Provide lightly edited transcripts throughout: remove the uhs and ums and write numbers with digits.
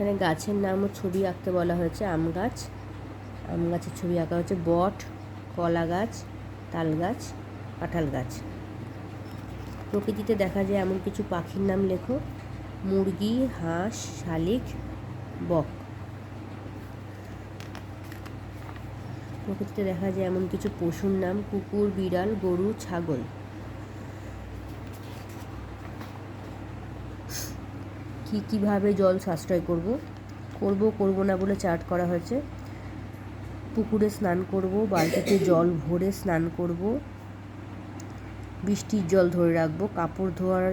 এখানে গাছের নাম ও ছবি আঁকতে বলা হয়েছে। আম গাছ, আম গাছের ছবি আঁকা হচ্ছে। বট, কলা গাছ, তাল গাছ, কাঁঠাল গাছ। প্রকৃতিতে দেখা যায় এমন কিছু পাখির নাম লেখো। মুরগি, হাঁস, শালিক, বক। প্রকৃতিতে দেখা যায় এমন কিছু পশুর নাম। কুকুর, বিড়াল, গরু, ছাগল। কীভাবে জল সাশ্রয় করব না বলে চার্ট করা হয়েছে। পুকুরে স্নান করব, বালতিতে জল ভরে স্নান করব, বৃষ্টির জল ধরে রাখবো, কাপড় ধোয়ার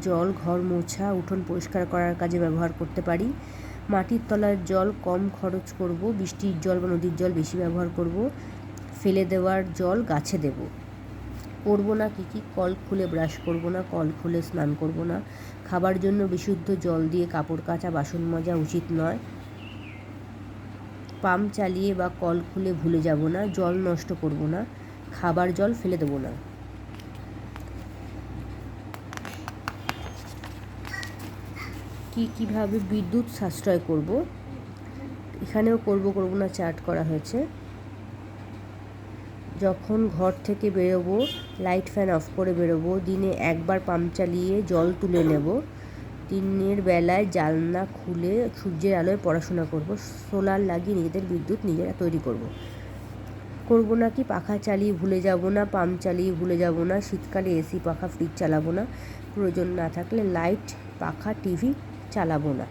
জল ঘর মোছা, উঠোন পরিষ্কার করার কাজে ব্যবহার করতে পারি। মাটির তলার জল কম খরচ করব, বৃষ্টির জল বা নদীর জল বেশি ব্যবহার করব। ফেলে দেওয়ার জল গাছে দেব। করব না কী? কল খুলে ব্রাশ করব না, কল খুলে স্নান করব না, খাবার জন্য বিশুদ্ধ জল দিয়ে কাপড় কাচা, বাসন মাজা উচিত নয়, পাম্প চালিয়ে বা কল খুলে ভুলে যাব না, জল নষ্ট করব না, খাবার জল ফেলে দেব না। কীভাবে বিদ্যুৎ সাশ্রয় করব, এখানেও করব না চার্ট করা হয়েছে। যখন ঘর থেকে বেরোবো লাইট ফ্যান অফ করে বেরোবো, দিনে একবার পাম্প চালিয়ে জল তুলে নেব, দিনের বেলায় জানলা খুলে সূর্যের আলোয় পড়াশোনা করব, সোলার লাগিয়ে নিজেদের বিদ্যুৎ নিজেরা তৈরি করব না কি? পাখা চালিয়ে ভুলে যাব না, পাম্প চালিয়ে ভুলে যাব না, শীতকালে এসি, পাখা, ফ্রিজ চালাবো না, প্রয়োজন না থাকলে লাইট, পাখা, টিভি চালাবো না।